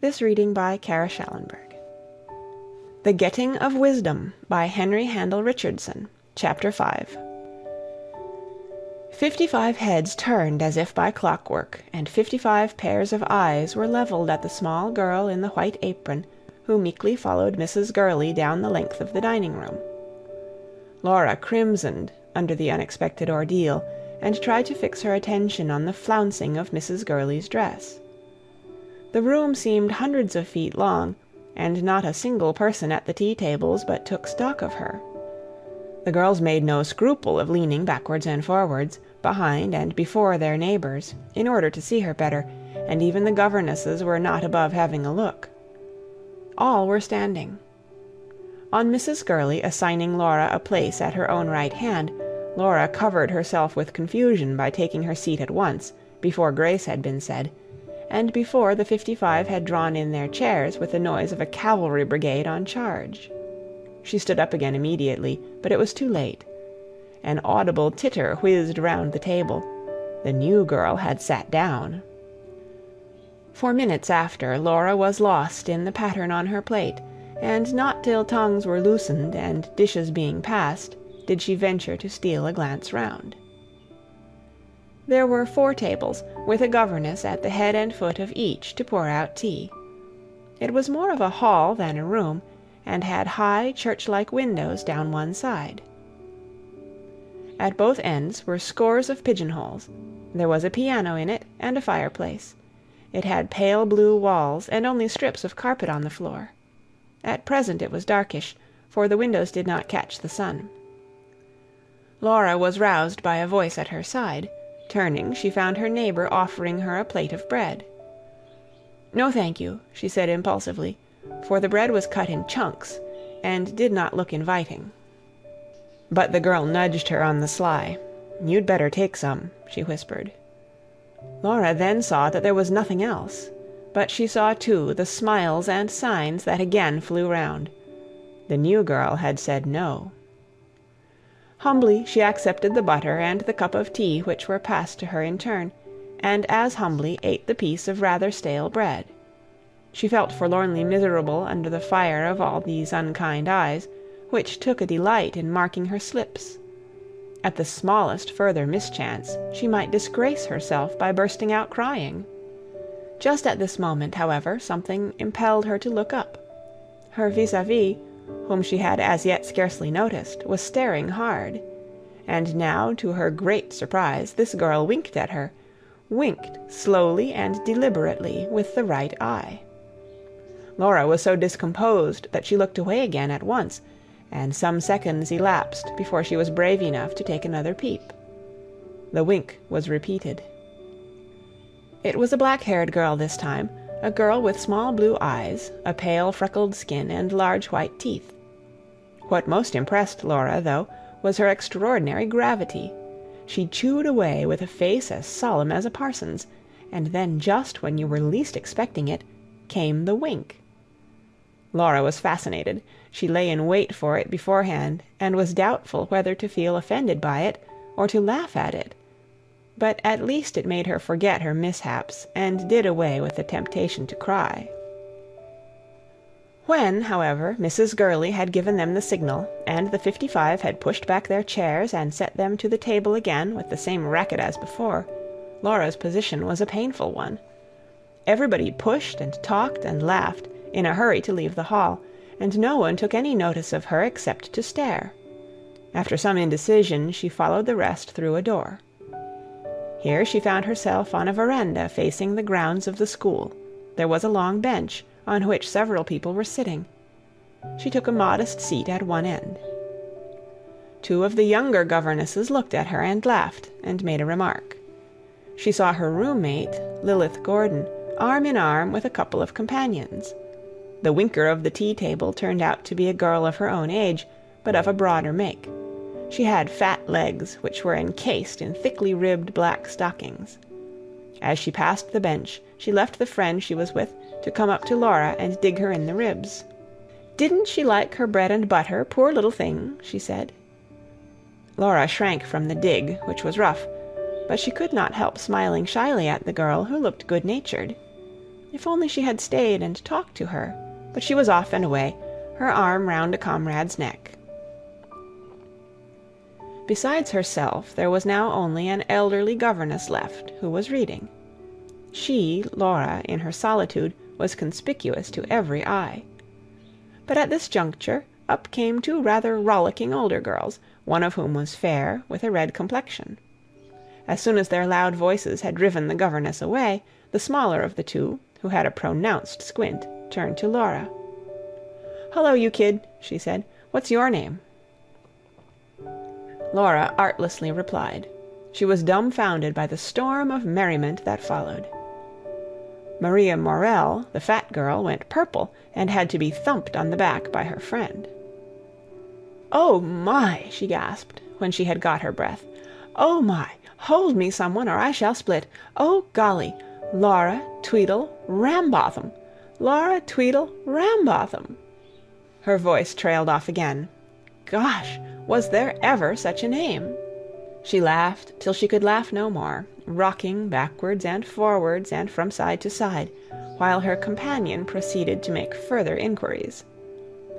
This reading by Kara Schallenberg. The Getting of Wisdom by Handel Richardson. Chapter 5. 55 heads turned as if by clockwork, and 55 pairs of eyes were levelled at the small girl in the white apron, who meekly followed Mrs. Gurley down the length of the dining-room. Laura crimsoned under the unexpected ordeal, and tried to fix her attention on the flouncing of Mrs. Gurley's dress. The room seemed hundreds of feet long, and not a single person at the tea-tables but took stock of her. The girls made no scruple of leaning backwards and forwards, behind and before their neighbours, in order to see her better, and even the governesses were not above having a look. All were standing. On Mrs. Gurley assigning Laura a place at her own right hand, Laura covered herself with confusion by taking her seat at once, before grace had been said, and before the 55 had drawn in their chairs with the noise of a cavalry brigade on charge. She stood up again immediately, but it was too late. An audible titter whizzed round the table. The new girl had sat down. For minutes after, Laura was lost in the pattern on her plate, and not till tongues were loosened and dishes being passed did she venture to steal a glance round. There were 4 tables, with a governess at the head and foot of each to pour out tea. It was more of a hall than a room, and had high church-like windows down one side. At both ends were scores of pigeonholes. There was a piano in it, and a fireplace. It had pale blue walls, and only strips of carpet on the floor. At present it was darkish, for the windows did not catch the sun. Laura was roused by a voice at her side. Turning, she found her neighbour offering her a plate of bread. "No, thank you," she said impulsively, for the bread was cut in chunks, and did not look inviting. But the girl nudged her on the sly. "You'd better take some," she whispered. Laura then saw that there was nothing else, but she saw too the smiles and signs that again flew round. The new girl had said no. Humbly she accepted the butter and the cup of tea which were passed to her in turn, and as humbly ate the piece of rather stale bread. She felt forlornly miserable under the fire of all these unkind eyes, which took a delight in marking her slips. At the smallest further mischance she might disgrace herself by bursting out crying. Just at this moment, however, something impelled her to look up. Her vis-à-vis, whom she had as yet scarcely noticed, was staring hard, and now, to her great surprise, this girl winked at her, winked slowly and deliberately with the right eye. Laura was so discomposed that she looked away again at once, and some seconds elapsed before she was brave enough to take another peep. The wink was repeated. It was a black-haired girl this time, a girl with small blue eyes, a pale freckled skin, and large white teeth. What most impressed Laura, though, was her extraordinary gravity. She chewed away with a face as solemn as a parson's, and then just when you were least expecting it, came the wink. Laura was fascinated. She lay in wait for it beforehand, and was doubtful whether to feel offended by it, or to laugh at it. But at least it made her forget her mishaps, and did away with the temptation to cry. When, however, Mrs. Gurley had given them the signal, and the 55 had pushed back their chairs and set them to the table again with the same racket as before, Laura's position was a painful one. Everybody pushed and talked and laughed, in a hurry to leave the hall, and no one took any notice of her except to stare. After some indecision, she followed the rest through a door. Here she found herself on a veranda facing the grounds of the school. There was a long bench, on which several people were sitting. She took a modest seat at one end. 2 of the younger governesses looked at her and laughed, and made a remark. She saw her roommate, Lilith Gordon, arm in arm with a couple of companions. The winker of the tea-table turned out to be a girl of her own age, but of a broader make. She had fat legs, which were encased in thickly ribbed black stockings. As she passed the bench, she left the friend she was with to come up to Laura and dig her in the ribs. "Didn't she like her bread and butter, poor little thing?" she said. Laura shrank from the dig, which was rough, but she could not help smiling shyly at the girl, who looked good-natured. If only she had stayed and talked to her, but she was off and away, her arm round a comrade's neck. Besides herself, there was now only an elderly governess left, who was reading. She, Laura, in her solitude, was conspicuous to every eye. But at this juncture up came two rather rollicking older girls, one of whom was fair, with a red complexion. As soon as their loud voices had driven the governess away, the smaller of the two, who had a pronounced squint, turned to Laura. "Hullo, you kid," she said. "What's your name?" Laura artlessly replied. She was dumbfounded by the storm of merriment that followed. Maria Morell, the fat girl, went purple and had to be thumped on the back by her friend. "Oh, my!" she gasped, when she had got her breath. "Oh, my! Hold me, someone, or I shall split. Oh, golly! Laura Tweedle Rambotham! Laura Tweedle Rambotham!" Her voice trailed off again. Gosh, was there ever such a name? She laughed till she could laugh no more, rocking backwards and forwards and from side to side, while her companion proceeded to make further inquiries.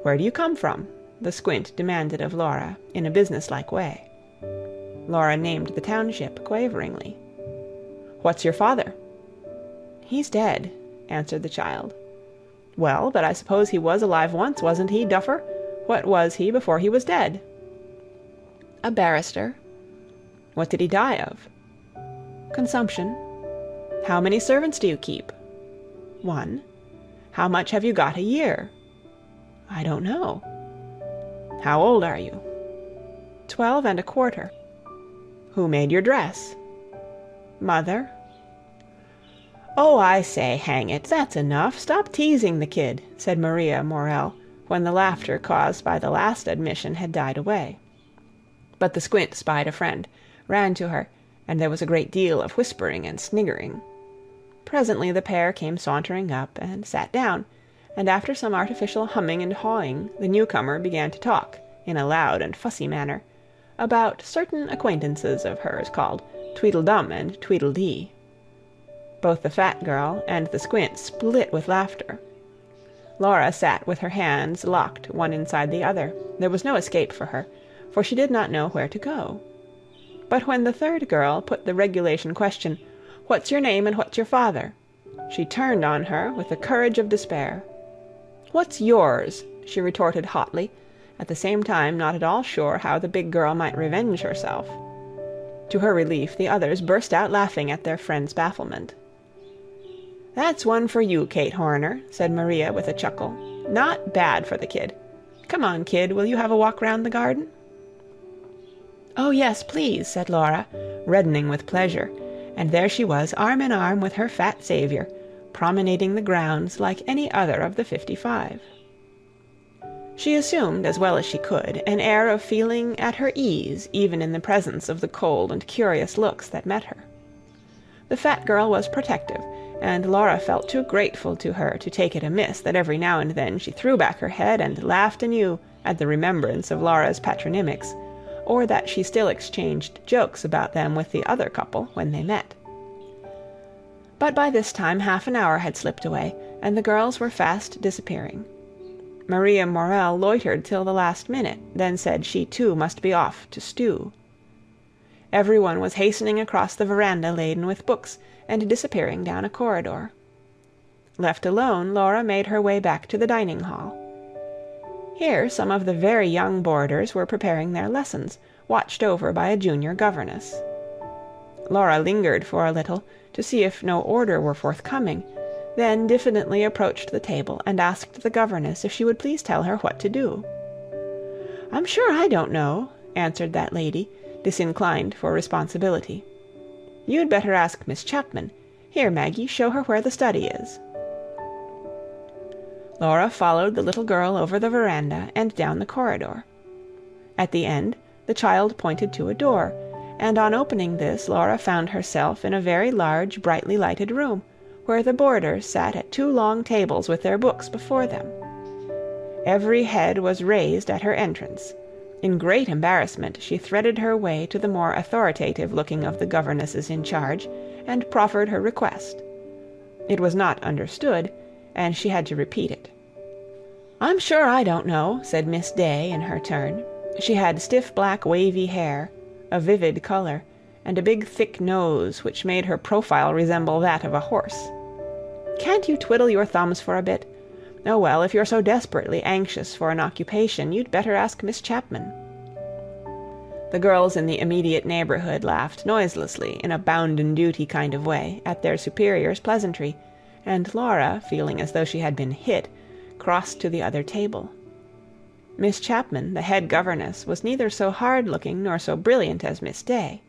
"Where do you come from?" the squint demanded of Laura, in a businesslike way. Laura named the township quaveringly. "What's your father?" "He's dead," answered the child. "Well, but I suppose he was alive once, wasn't he, duffer? What was he before he was dead?" "A barrister." "What did he die of?" "Consumption." "How many servants do you keep?" "One." "How much have you got a year?" "I don't know." "How old are you?" 12 1/4. "Who made your dress?" "Mother." "Oh, I say, hang it, that's enough. Stop teasing the kid," said Maria Morell, when the laughter caused by the last admission had died away. But the squint spied a friend, ran to her, and there was a great deal of whispering and sniggering. Presently the pair came sauntering up and sat down, and after some artificial humming and hawing, the newcomer began to talk, in a loud and fussy manner, about certain acquaintances of hers called Tweedledum and Tweedledee. Both the fat girl and the squint split with laughter. Laura sat with her hands locked one inside the other. There was no escape for her, for she did not know where to go. But when the third girl put the regulation question, "What's your name and what's your father?" she turned on her with the courage of despair. "What's yours?" she retorted hotly, at the same time not at all sure how the big girl might revenge herself. To her relief, the others burst out laughing at their friend's bafflement. "That's one for you, Kate Horner," said Maria with a chuckle. "Not bad for the kid. Come on, kid, will you have a walk round the garden?" "Oh, yes, please," said Laura, reddening with pleasure, and there she was, arm in arm with her fat saviour, promenading the grounds like any other of the 55. She assumed, as well as she could, an air of feeling at her ease even in the presence of the cold and curious looks that met her. The fat girl was protective, and Laura felt too grateful to her to take it amiss that every now and then she threw back her head and laughed anew at the remembrance of Laura's patronymics, or that she still exchanged jokes about them with the other couple when they met. But by this time half an hour had slipped away, and the girls were fast disappearing. Maria Morell loitered till the last minute, then said she too must be off to stew. Everyone was hastening across the veranda laden with books, and disappearing down a corridor. Left alone, Laura made her way back to the dining hall. Here some of the very young boarders were preparing their lessons, watched over by a junior governess. Laura lingered for a little, to see if no order were forthcoming, then diffidently approached the table and asked the governess if she would please tell her what to do. "I'm sure I don't know," answered that lady, disinclined for responsibility. "You'd better ask Miss Chapman. Here, Maggie, show her where the study is." Laura followed the little girl over the veranda and down the corridor. At the end, the child pointed to a door, and on opening this, Laura found herself in a very large, brightly lighted room, where the boarders sat at two long tables with their books before them. Every head was raised at her entrance. In great embarrassment, she threaded her way to the more authoritative looking of the governesses in charge, and proffered her request. It was not understood, and she had to repeat it. "I'm sure I don't know," said Miss Day in her turn. She had stiff black wavy hair, a vivid colour, and a big thick nose which made her profile resemble that of a horse. "Can't you twiddle your thumbs for a bit? Oh well, if you're so desperately anxious for an occupation, you'd better ask Miss Chapman." The girls in the immediate neighbourhood laughed noiselessly, in a bounden-duty kind of way, at their superior's pleasantry, and Laura, feeling as though she had been hit, crossed to the other table. Miss Chapman, the head governess, was neither so hard-looking nor so brilliant as Miss Day.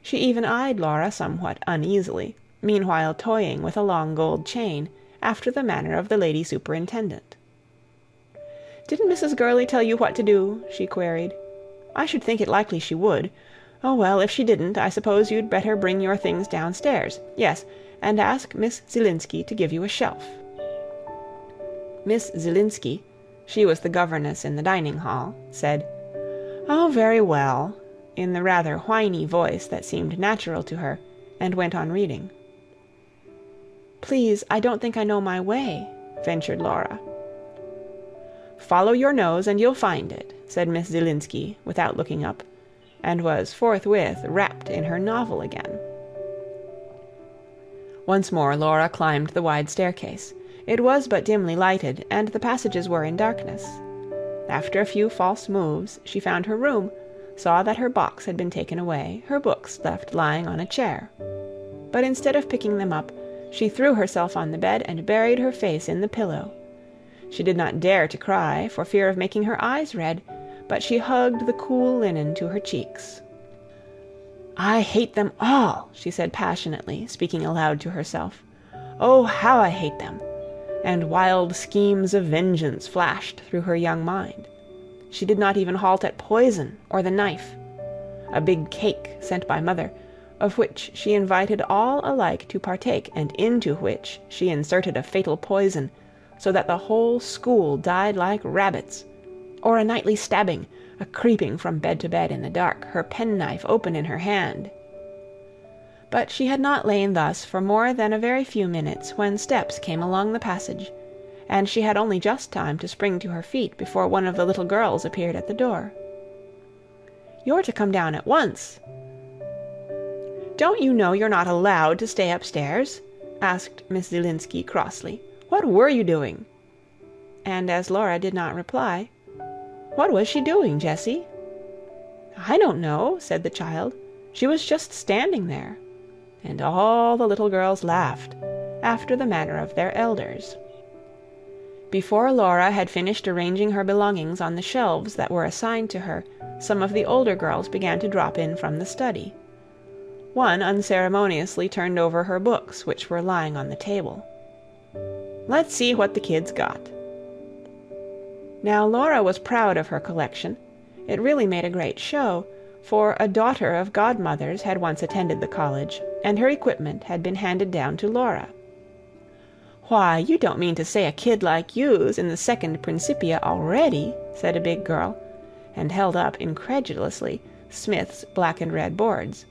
She even eyed Laura somewhat uneasily, meanwhile toying with a long gold chain, after the manner of the lady superintendent. "Didn't Mrs. Gurley tell you what to do?" she queried. "I should think it likely she would. Oh well, if she didn't, I suppose you'd better bring your things downstairs. Yes, and ask Miss Zielinski to give you a shelf." Miss Zielinski, she was the governess in the dining-hall, said, "Oh, very well," in the rather whiny voice that seemed natural to her, and went on reading. "Please, I don't think I know my way," ventured Laura. "Follow your nose and you'll find it," said Miss Zielinski, without looking up, and was forthwith wrapped in her novel again. Once more Laura climbed the wide staircase. It was but dimly lighted, and the passages were in darkness. After a few false moves, she found her room, saw that her box had been taken away, her books left lying on a chair. But instead of picking them up, she threw herself on the bed and buried her face in the pillow. She did not dare to cry, for fear of making her eyes red, but she hugged the cool linen to her cheeks. "I hate them all," she said passionately, speaking aloud to herself. "Oh, how I hate them!" And wild schemes of vengeance flashed through her young mind. She did not even halt at poison or the knife. A big cake sent by Mother, of which she invited all alike to partake, and into which she inserted a fatal poison, so that the whole school died like rabbits, or a nightly stabbing, a creeping from bed to bed in the dark, her penknife open in her hand. But she had not lain thus for more than a very few minutes when steps came along the passage, and she had only just time to spring to her feet before one of the little girls appeared at the door. "You're to come down at once." "Don't you know you're not allowed to stay upstairs?" asked Miss Zielinski crossly. "What were you doing?" And as Laura did not reply, "What was she doing, Jessie?" "I don't know," said the child. "She was just standing there." And all the little girls laughed, after the manner of their elders. Before Laura had finished arranging her belongings on the shelves that were assigned to her, some of the older girls began to drop in from the study. One unceremoniously turned over her books, which were lying on the table. "Let's see what the kid's got." Now Laura was proud of her collection. It really made a great show, for a daughter of godmother's had once attended the college, and her equipment had been handed down to Laura. "Why, you don't mean to say a kid like you's in the second Principia already?" said a big girl, and held up incredulously Smith's black and red boards.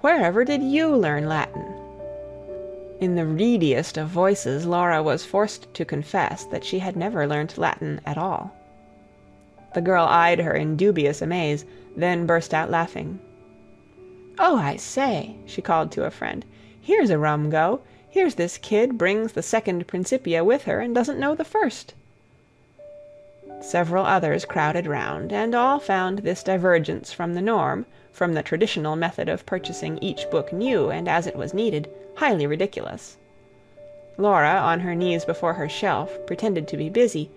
"Wherever did you learn Latin?" In the reediest of voices, Laura was forced to confess that she had never learnt Latin at all. The girl eyed her in dubious amaze, then burst out laughing. "Oh, I say," she called to a friend, "here's a rum go. Here's this kid brings the second Principia with her and doesn't know the first." Several others crowded round, and all found this divergence from the norm, from the traditional method of purchasing each book new and as it was needed, highly ridiculous. Laura, on her knees before her shelf, pretended to be busy,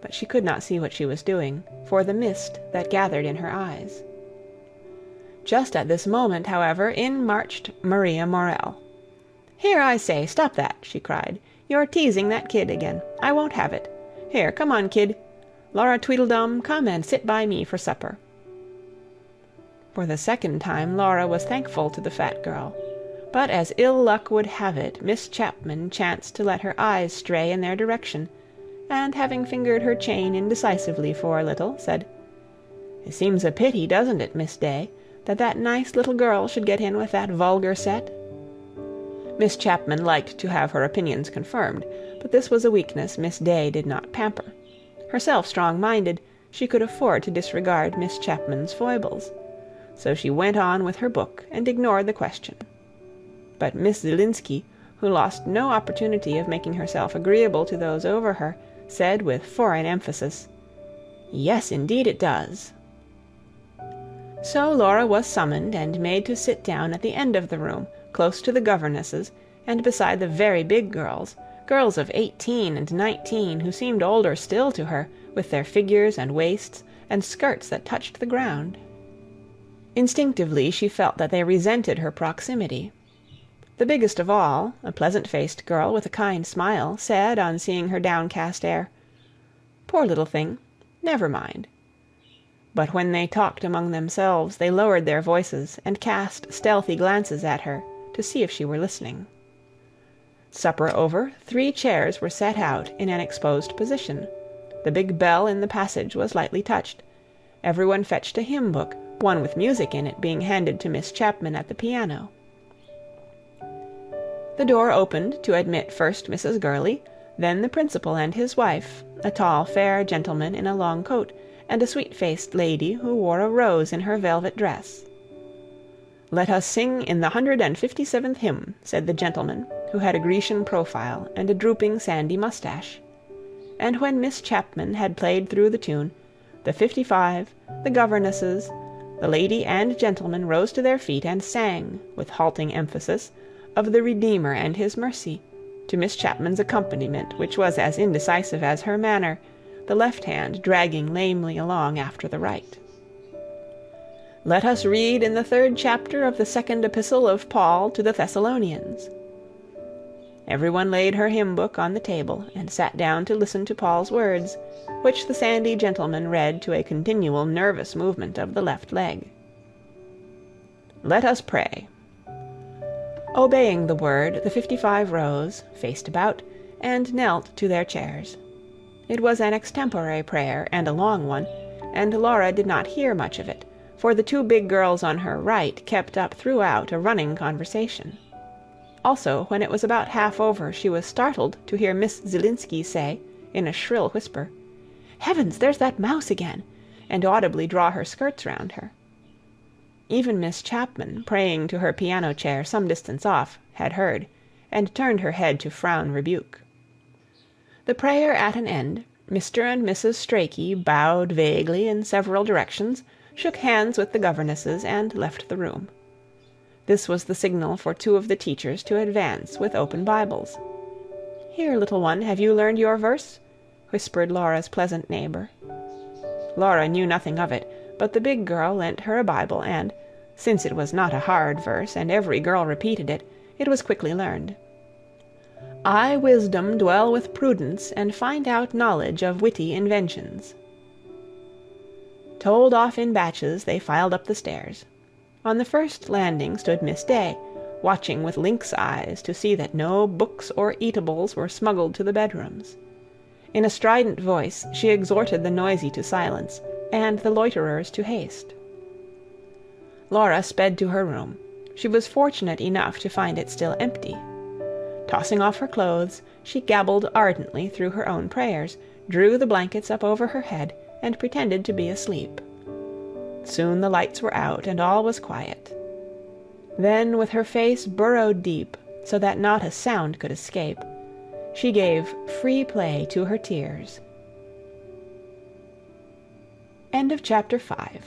but she could not see what she was doing, for the mist that gathered in her eyes. Just at this moment, however, in marched Maria Morell. "Here, I say, stop that!" she cried. "You're teasing that kid again. I won't have it. Here, come on, kid. Laura Tweedledum, come and sit by me for supper." For the second time Laura was thankful to the fat girl, but as ill luck would have it, Miss Chapman chanced to let her eyes stray in their direction, and having fingered her chain indecisively for a little, said, "It seems a pity, doesn't it, Miss Day, that nice little girl should get in with that vulgar set?" Miss Chapman liked to have her opinions confirmed, but this was a weakness Miss Day did not pamper. Herself strong-minded, she could afford to disregard Miss Chapman's foibles. So she went on with her book and ignored the question. But Miss Zielinski, who lost no opportunity of making herself agreeable to those over her, said with foreign emphasis, "Yes, indeed it does." So Laura was summoned and made to sit down at the end of the room, close to the governesses, and beside the very big girls, girls of 18 and 19, who seemed older still to her, with their figures and waists, and skirts that touched the ground. Instinctively she felt that they resented her proximity. The biggest of all, a pleasant-faced girl with a kind smile, said, on seeing her downcast air, "Poor little thing, never mind." But when they talked among themselves, they lowered their voices and cast stealthy glances at her to see if she were listening. Supper over, 3 chairs were set out in an exposed position. The big bell in the passage was lightly touched. Everyone fetched a hymn book, one with music in it being handed to Miss Chapman at the piano. The door opened to admit first Mrs. Gurley, then the principal and his wife, a tall, fair gentleman in a long coat, and a sweet-faced lady who wore a rose in her velvet dress. "Let us sing in the 157th hymn," said the gentleman, who had a Grecian profile and a drooping sandy mustache. And when Miss Chapman had played through the tune, the 55, the governesses, the lady and gentleman rose to their feet and sang, with halting emphasis, of the Redeemer and his mercy, to Miss Chapman's accompaniment, which was as indecisive as her manner, the left hand dragging lamely along after the right. "Let us read in the 3rd chapter of the 2nd epistle of Paul to the Thessalonians." Everyone laid her hymn book on the table and sat down to listen to Paul's words, which the sandy gentleman read to a continual nervous movement of the left leg. "Let us pray." Obeying the word, the 55 rose, faced about, and knelt to their chairs. It was an extempore prayer, and a long one, and Laura did not hear much of it, for the 2 big girls on her right kept up throughout a running conversation. Also, when it was about half over, she was startled to hear Miss Zielinski say, in a shrill whisper, "Heavens, there's that mouse again!" and audibly draw her skirts round her. Even Miss Chapman, praying to her piano chair some distance off, had heard, and turned her head to frown rebuke. The prayer at an end, Mr. and Mrs. Strachey bowed vaguely in several directions, shook hands with the governesses, and left the room. This was the signal for 2 of the teachers to advance with open Bibles. "Here, little one, have you learned your verse?" whispered Laura's pleasant neighbor. Laura knew nothing of it, but the big girl lent her a Bible, and, since it was not a hard verse, and every girl repeated it, it was quickly learned. "I, wisdom, dwell with prudence, and find out knowledge of witty inventions." Told off in batches, they filed up the stairs. On the first landing stood Miss Day, watching with lynx eyes to see that no books or eatables were smuggled to the bedrooms. In a strident voice she exhorted the noisy to silence, and the loiterers to haste. Laura sped to her room. She was fortunate enough to find it still empty. Tossing off her clothes, she gabbled ardently through her own prayers, drew the blankets up over her head, and pretended to be asleep. Soon the lights were out, and all was quiet. Then, with her face burrowed deep, so that not a sound could escape, she gave free play to her tears. End of chapter 5.